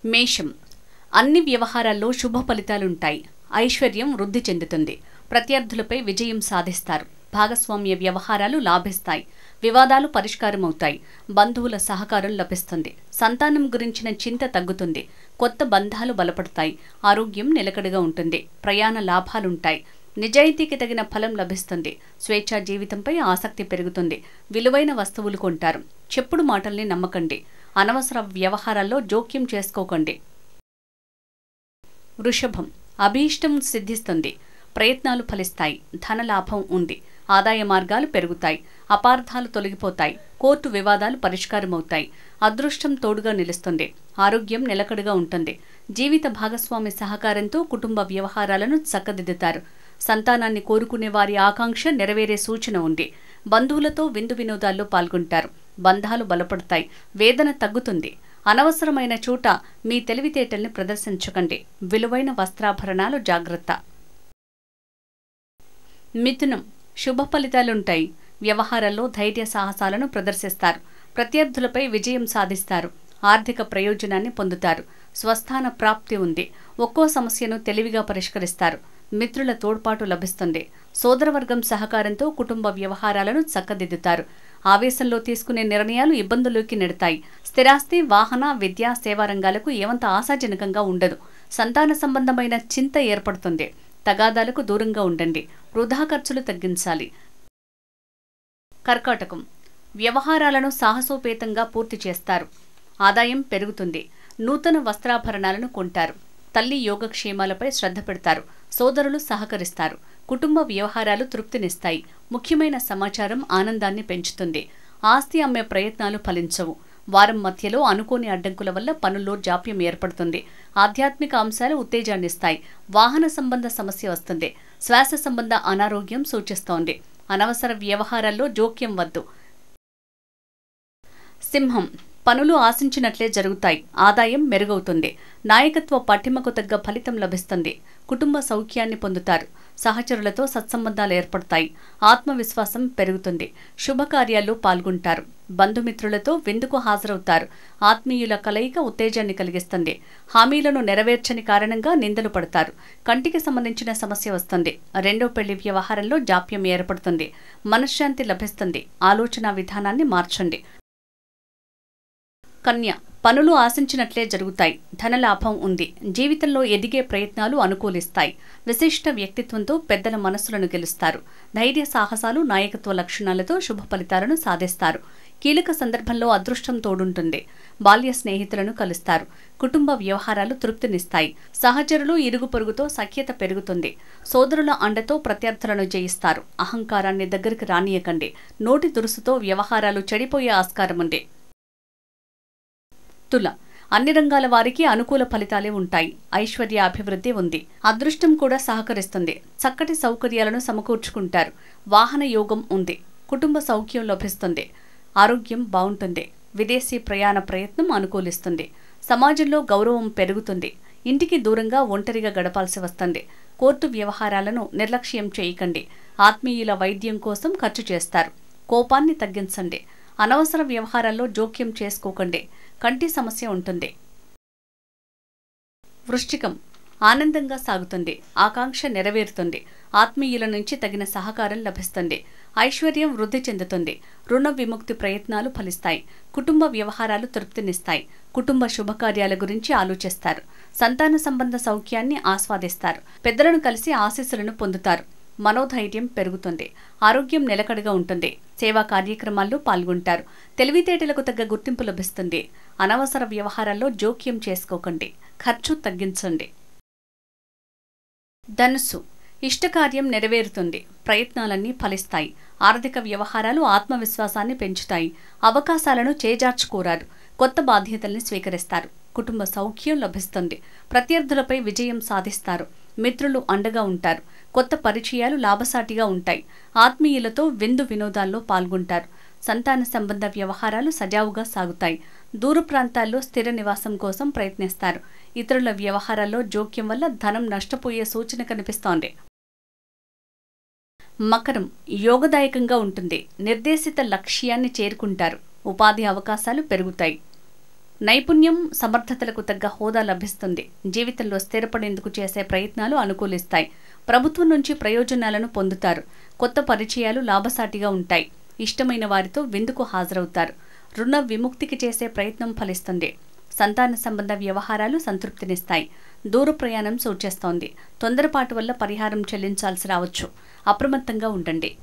మేషం అన్ని వ్యవహారాల్లో శుభ ఫలితాలుంటాయి. ఐశ్వర్యం వృద్ధి చెందుతుంది. ప్రత్యర్థులపై విజయం సాధిస్తారు. భాగస్వామ్య వ్యవహారాలు లాభిస్తాయి. వివాదాలు పరిష్కారమవుతాయి. బంధువుల సహకారం లభిస్తుంది. సంతానం గురించిన చింత తగ్గుతుంది. కొత్త బంధాలు బలపడతాయి. ఆరోగ్యం నిలకడగా ఉంటుంది. ప్రయాణ లాభాలుంటాయి. నిజాయితీకి తగిన ఫలం లభిస్తుంది. స్వేచ్ఛా జీవితంపై ఆసక్తి పెరుగుతుంది. విలువైన వస్తువులు కొంటారు. చెప్పుడు మాటల్ని నమ్మకండి. అనవసర వ్యవహారాల్లో జోక్యం చేసుకోకండి. వృషభం అభీష్టం సిద్ధిస్తుంది. ప్రయత్నాలు ఫలిస్తాయి. ధనలాభం ఉంది. ఆదాయ మార్గాలు పెరుగుతాయి. అపార్థాలు తొలగిపోతాయి. కోర్టు వివాదాలు పరిష్కారమవుతాయి. అదృష్టం తోడుగా నిలుస్తుంది. ఆరోగ్యం నిలకడగా ఉంటుంది. జీవిత భాగస్వామి సహకారంతో కుటుంబ వ్యవహారాలను చక్కదిద్దుతారు. సంతానాన్ని కోరుకునే వారి ఆకాంక్ష నెరవేరే సూచన ఉంది. బంధువులతో విందు వినోదాల్లో పాల్గొంటారు. బంధాలు బలపడతాయి. వేదన తగ్గుతుంది. అనవసరమైన చోట మీ తెలివితేటల్ని ప్రదర్శించకండి. విలువైన వస్త్రాభరణాలు జాగ్రత్త. మిథునం శుభ ఫలితాలుంటాయి. వ్యవహారాల్లో ధైర్య సాహసాలను ప్రదర్శిస్తారు. ప్రత్యర్థులపై విజయం సాధిస్తారు. ఆర్థిక ప్రయోజనాన్ని పొందుతారు. స్వస్థాన ప్రాప్తి ఉంది. ఒక్కో సమస్యను తెలివిగా పరిష్కరిస్తారు. మిత్రుల తోడ్పాటు లభిస్తుంది. సోదరవర్గం సహకారంతో కుటుంబ వ్యవహారాలను చక్కదిద్దుతారు. ఆవేశంలో తీసుకునే నిర్ణయాలు ఇబ్బందుల్లోకి నెడతాయి. స్థిరాస్తి, వాహన, విద్యా, సేవా రంగాలకు ఏమంత ఆశాజనకంగా ఉండదు. సంతాన సంబంధమైన చింత ఏర్పడుతుంది. తగాదాలకు దూరంగా ఉండండి. వృధా ఖర్చులు తగ్గించాలి. కర్కాటకం వ్యవహారాలను సాహసోపేతంగా పూర్తి చేస్తారు. ఆదాయం పెరుగుతుంది. నూతన వస్త్రాభరణాలను కొంటారు. తల్లి యోగక్షేమాలపై శ్రద్ధ పెడతారు. సోదరులు సహకరిస్తారు. కుటుంబ వ్యవహారాలు తృప్తినిస్తాయి. ముఖ్యమైన సమాచారం ఆనందాన్ని పెంచుతుంది. ఆస్తి అమ్మే ప్రయత్నాలు ఫలించవు. వారం మధ్యలో అనుకోని అడ్డంకుల వల్ల పనుల్లో జాప్యం ఏర్పడుతుంది. ఆధ్యాత్మిక అంశాలు ఉత్తేజాన్నిస్తాయి. వాహన సంబంధ సమస్య వస్తుంది. శ్వాస సంబంధ అనారోగ్యం సూచిస్తోంది. అనవసర వ్యవహారాల్లో జోక్యం వద్దు. సింహం పనులు ఆశించినట్లే జరుగుతాయి. ఆదాయం మెరుగవుతుంది. నాయకత్వ పటిమకు తగ్గ ఫలితం లభిస్తుంది. కుటుంబ సౌఖ్యాన్ని పొందుతారు. సహచరులతో సత్సంబంధాలు ఏర్పడతాయి. ఆత్మవిశ్వాసం పెరుగుతుంది. శుభకార్యాల్లో పాల్గొంటారు. బంధుమిత్రులతో విందుకు హాజరవుతారు. ఆత్మీయుల కలయిక ఉత్తేజాన్ని కలిగిస్తుంది. హామీలను నెరవేర్చని కారణంగా నిందలు పడతారు. కంటికి సంబంధించిన సమస్య వస్తుంది. రెండో పెళ్లి వ్యవహారంలో జాప్యం ఏర్పడుతుంది. మనశ్శాంతి లభిస్తుంది. ఆలోచన విధానాన్ని మార్చండి. కన్య పనులు ఆశించినట్లే జరుగుతాయి. ధనలాభం ఉంది. జీవితంలో ఎదిగే ప్రయత్నాలు అనుకూలిస్తాయి. విశిష్ట వ్యక్తిత్వంతో పెద్దల మనస్సులను గెలుస్తారు. ధైర్య సాహసాలు, నాయకత్వ లక్షణాలతో శుభ ఫలితాలను సాధిస్తారు. కీలక సందర్భంలో అదృష్టం తోడుంటుంది. బాల్య స్నేహితులను కలుస్తారు. కుటుంబ వ్యవహారాలు తృప్తినిస్తాయి. సహచరులు, ఇరుగు పొరుగుతో సఖ్యత పెరుగుతుంది. సోదరుల అండతో ప్రత్యర్థులను జయిస్తారు. అహంకారాన్ని దగ్గరికి రానియకండి. నోటి దురుసుతో వ్యవహారాలు చెడిపోయే ఆస్కారముంది. తుల అన్ని రంగాల వారికి అనుకూల ఫలితాలే ఉంటాయి. ఐశ్వర్య అభివృద్ధి ఉంది. అదృష్టం కూడా సహకరిస్తుంది. చక్కటి సౌకర్యాలను సమకూర్చుకుంటారు. వాహన యోగం ఉంది. కుటుంబ సౌఖ్యం లభిస్తుంది. ఆరోగ్యం బాగుంటుంది. విదేశీ ప్రయాణ ప్రయత్నం అనుకూలిస్తుంది. సమాజంలో గౌరవం పెరుగుతుంది. ఇంటికి దూరంగా ఒంటరిగా గడపాల్సి వస్తుంది. కోర్టు వ్యవహారాలను నిర్లక్ష్యం చేయకండి. ఆత్మీయుల వైద్యం కోసం ఖర్చు చేస్తారు. కోపాన్ని తగ్గించండి. అనవసర వ్యవహారాల్లో జోక్యం చేసుకోకండి. కంటి సమస్య ఉంటుంది. వృశ్చికం ఆనందంగా సాగుతుంది. ఆకాంక్ష నెరవేరుతుంది. ఆత్మీయుల నుంచి తగిన సహకారం లభిస్తుంది. ఐశ్వర్యం వృద్ధి చెందుతుంది. రుణ విముక్తి ప్రయత్నాలు ఫలిస్తాయి. కుటుంబ వ్యవహారాలు తృప్తినిస్తాయి. కుటుంబ శుభకార్యాల గురించి ఆలోచిస్తారు. సంతాన సంబంధ సౌఖ్యాన్ని ఆస్వాదిస్తారు. పెద్దలను కలిసి ఆశీస్సులను పొందుతారు. మనోధైర్యం పెరుగుతుంది. ఆరోగ్యం నిలకడగా ఉంటుంది. సేవా కార్యక్రమాల్లో పాల్గొంటారు. తెలివితేటలకు తగ్గ గుర్తింపు లభిస్తుంది. అనవసర వ్యవహారాల్లో జోక్యం చేసుకోకండి. ఖర్చు తగ్గించండి. ధనుస్సు ఇష్టకార్యం నెరవేరుతుంది. ప్రయత్నాలన్నీ ఫలిస్తాయి. ఆర్థిక వ్యవహారాలు ఆత్మవిశ్వాసాన్ని పెంచుతాయి. అవకాశాలను చేజార్చుకోరారు. కొత్త బాధ్యతల్ని స్వీకరిస్తారు. కుటుంబ సౌఖ్యం లభిస్తుంది. ప్రత్యర్థులపై విజయం సాధిస్తారు. మిత్రులు అండగా ఉంటారు. కొత్త పరిచయాలు లాభసాటిగా ఉంటాయి. ఆత్మీయులతో విందు వినోదాల్లో పాల్గొంటారు. సంతాన సంబంధ వ్యవహారాలు సజావుగా సాగుతాయి. దూర ప్రాంతాల్లో స్థిర నివాసం కోసం ప్రయత్నిస్తారు. ఇతరుల వ్యవహారాల్లో జోక్యం వల్ల ధనం నష్టపోయే సూచన కనిపిస్తోంది. మకరం యోగదాయకంగా ఉంటుంది. నిర్దేశిత లక్ష్యాన్ని చేరుకుంటారు. ఉపాధి అవకాశాలు పెరుగుతాయి. నైపుణ్యం సమర్థతలకు తగ్గ హోదా లభిస్తుంది. జీవితంలో స్థిరపడేందుకు చేసే ప్రయత్నాలు అనుకూలిస్తాయి. ప్రభుత్వం నుంచి ప్రయోజనాలను పొందుతారు. కొత్త పరిచయాలు లాభసాటిగా ఉంటాయి. ఇష్టమైన వారితో విందుకు హాజరవుతారు. రుణ విముక్తికి చేసే ప్రయత్నం ఫలిస్తుంది. సంతాన సంబంధ వ్యవహారాలు సంతృప్తినిస్తాయి. దూర ప్రయాణం సూచిస్తోంది. తొందరపాటు వల్ల పరిహారం చెల్లించాల్సి రావచ్చు. అప్రమత్తంగా ఉండండి.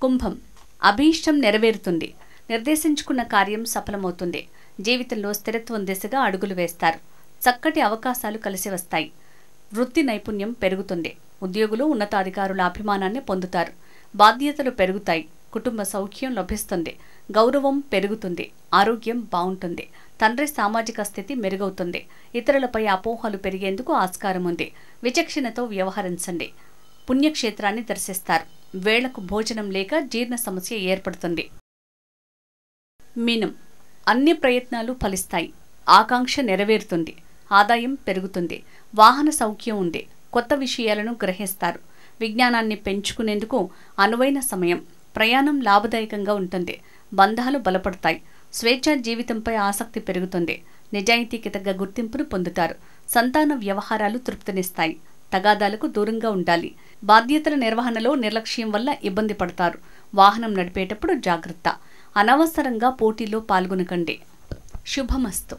కుంభం. అభీష్టం నెరవేరుతుంది. నిర్దేశించుకున్న కార్యం సఫలమవుతుంది. జీవితంలో స్థిరత్వం దిశగా అడుగులు వేస్తారు. చక్కటి అవకాశాలు కలిసి వస్తాయి. వృత్తి నైపుణ్యం పెరుగుతుంది. ఉద్యోగులు ఉన్నతాధికారుల అభిమానాన్ని పొందుతారు. బాధ్యతలు పెరుగుతాయి. కుటుంబ సౌఖ్యం లభిస్తుంది. గౌరవం పెరుగుతుంది. ఆరోగ్యం బాగుంటుంది. తండ్రి సామాజిక స్థితి మెరుగవుతుంది. ఇతరులపై అపోహలు పెరిగేందుకు ఆస్కారం ఉంది. విచక్షణతో వ్యవహరించండి. పుణ్యక్షేత్రాన్ని దర్శిస్తారు. వేళకు భోజనం లేక జీర్ణ సమస్య ఏర్పడుతుంది. మీనం. అన్ని ప్రయత్నాలు ఫలిస్తాయి. ఆకాంక్ష నెరవేరుతుంది. ఆదాయం పెరుగుతుంది. వాహన సౌఖ్యం ఉంది. కొత్త విషయాలను గ్రహిస్తారు. విజ్ఞానాన్ని పెంచుకునేందుకు అనువైన సమయం. ప్రయాణం లాభదాయకంగా ఉంటుంది. బంధాలు బలపడతాయి. స్వేచ్ఛా జీవితంపై ఆసక్తి పెరుగుతుంది. నిజాయితీకి తగ్గ గుర్తింపును పొందుతారు. సంతాన వ్యవహారాలు తృప్తినిస్తాయి. తగాదాలకు దూరంగా ఉండాలి. బాధ్యతల నిర్వహణలో నిర్లక్ష్యం వల్ల ఇబ్బంది పడతారు. వాహనం నడిపేటప్పుడు జాగ్రత్త. అనవసరంగా పోటీలో పాల్గొనకండి. శుభమస్తు.